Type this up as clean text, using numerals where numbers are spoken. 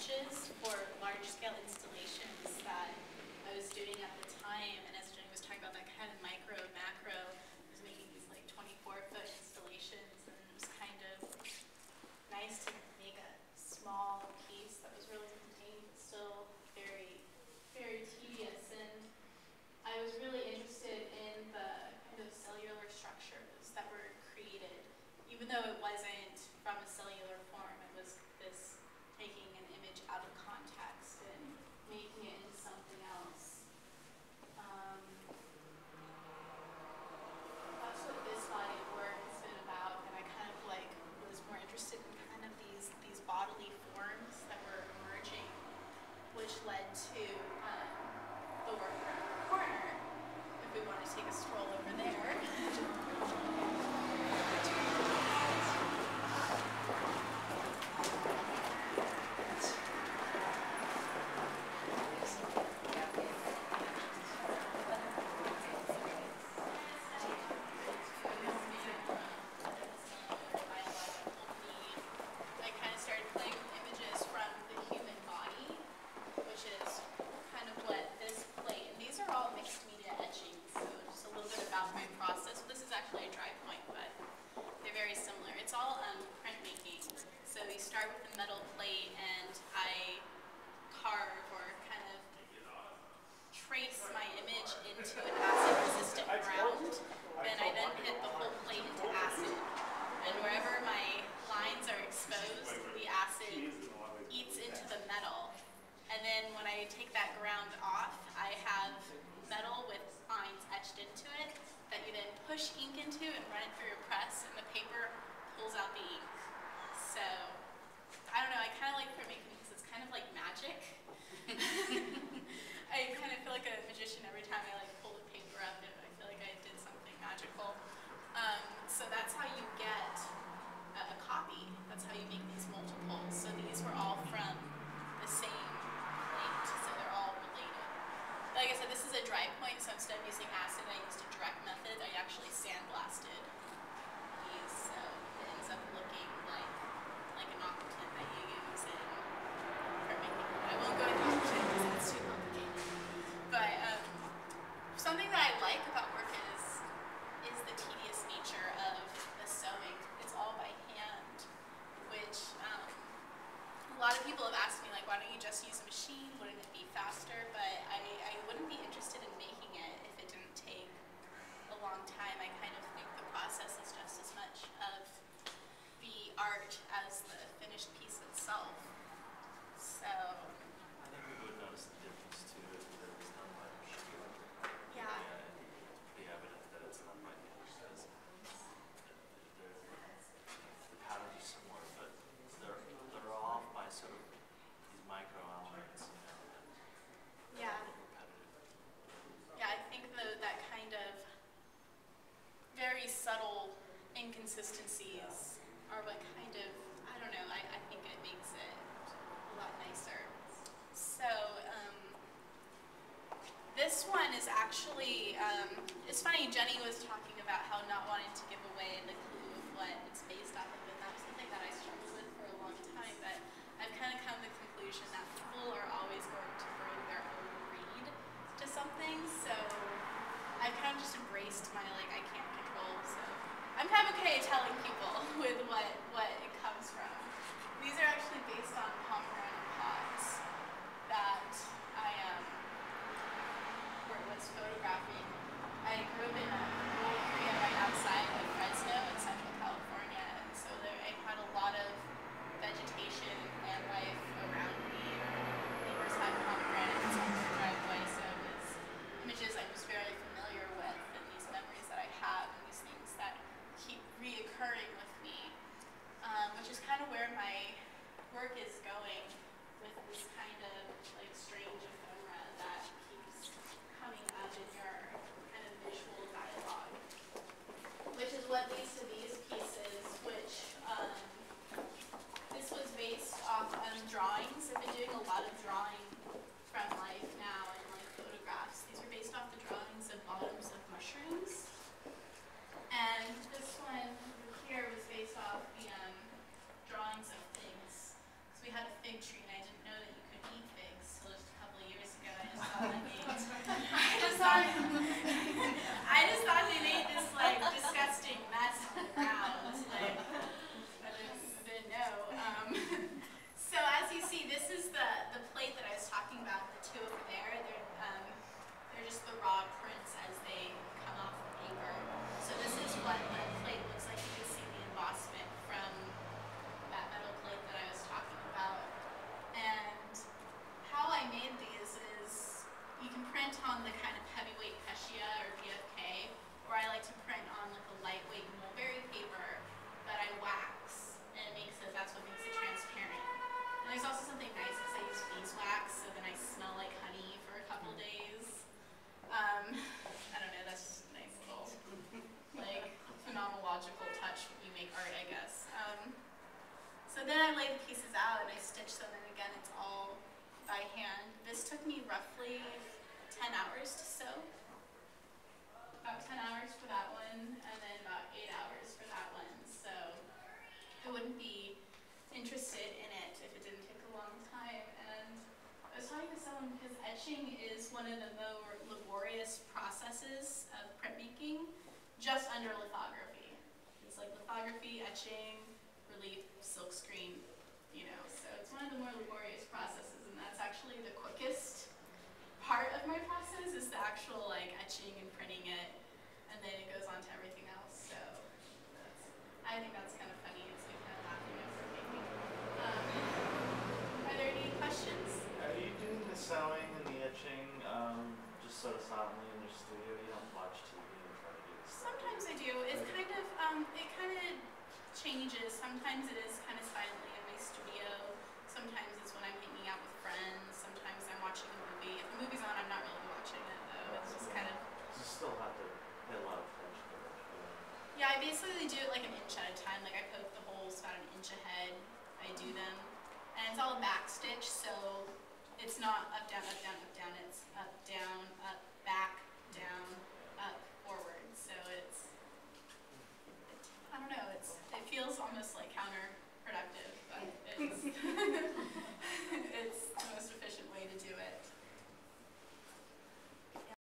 images for large-scale installations that I was doing at the time. And as Jenny was talking about that kind of micro, macro, I was making these like 24-foot installations, and it was kind of nice to make a small piece that was really contained, but still very, very tedious. And I was really interested in the kind of cellular structures that were created, even though it wasn't from a cellular form. It was this taking an image out of context and making it into something else. That's what this body of work has been about, and I kind of like was more interested in kind of these bodily forms that were emerging, which led to the work around the corner. If we want to take a stroll over there. Push ink into and run it through your press, and the paper pulls out the ink. So, I don't know, I kind of like printmaking because it's kind of like magic. I kind of feel like a magician every time I like pull the paper up, and I feel like I did something magical. So that's how you get a copy. That's how you make these multiples. So these were all from the same plate, so they're all related. Like I said, this is a dry point, so instead of using acid, I used a direct method. I actually sandblasted these, so it ends up looking like an octant that you use in printmaking. I won't go into octant because it's too complicated. But something that I like about work is the tedious nature of the sewing. It's all by hand, which a lot of people have asked me, like, why don't you just use a machine? Wouldn't it be faster? But I wouldn't be interested in making it if it didn't take a long time. I kind of think the process is just as much of the art as the finished piece itself. So I think we would notice the difference too if it was done by machine. Yeah. The evidence that it's done by hand because the patterns are similar, but they're off by sort of these micro elements, you know. Yeah. Yeah, I think that kind of very subtle inconsistencies are what kind of, I don't know, I think it makes it a lot nicer. So, this one is actually, it's funny, Jenny was talking about how not wanting to give away the clue of what it's based off of, and that was something that I struggled with for a long time, but I've kind of come to the conclusion that people are always going to bring their own read to something, so I've kind of just embraced my, like, I can't control, so I'm kind of okay telling people with what it comes from. These are actually based on pomegranate pots that I was photographing. I grew up in a rural area right outside of Fresno in Central California, and so I had a lot of vegetation and life around me. Neighbors had pomegranates on their driveway, so it was images I'm just very familiar with, and these memories that I have, and these things that keep reoccurring with me, which is kind of where my work is going with this kind of like strange ephemera that keeps coming up in your kind of visual dialogue, which is what leads to these pieces, which this was based off drawings. I've been doing a lot of drawing from life now and like photographs. These are based off the drawings of bottoms of mushrooms. And this one over here was based off the drawings of figs. So we had a fig tree, and I didn't know on the kind of heavyweight fuchsia or BFK, or I like to print on like a lightweight mulberry paper that I wax, and that's what makes it transparent. And there's also something nice because I use beeswax, so then I smell like honey for a couple days. I don't know, that's just a nice little like phenomenological touch when you make art, I guess. So then I lay the pieces out and I stitch them, and again it's all by hand. This took me roughly 10 hours to sew. About 10 hours for that one, and then about 8 hours for that one. So I wouldn't be interested in it if it didn't take a long time. And I was talking to someone because etching is one of the more laborious processes of printmaking, just under lithography. It's like lithography, etching, relief, silkscreen, you know. So it's one of the more laborious processes, and that's actually the quickest part of my process is the actual like etching and printing it, and then it goes on to everything else. So I think that's kind of funny. It's like kind of laughing at printmaking. Are there any questions? Are you doing the sewing and the etching just sort of silently in your studio? You don't watch TV and try to do this stuff? Sometimes I do. It's kind of it kind of changes. Sometimes it is kind of silently in my studio. Sometimes it's when I'm hanging out with friends. Sometimes I'm watching a movie. If the movie's on, I'm not really watching it though. It's just kind of. You still have to pay a lot of attention to it. Yeah, I basically do it like an inch at a time. Like I poke the holes about an inch ahead. I do them, and it's all a back stitch, so it's not up down up down up down. It's up down up back down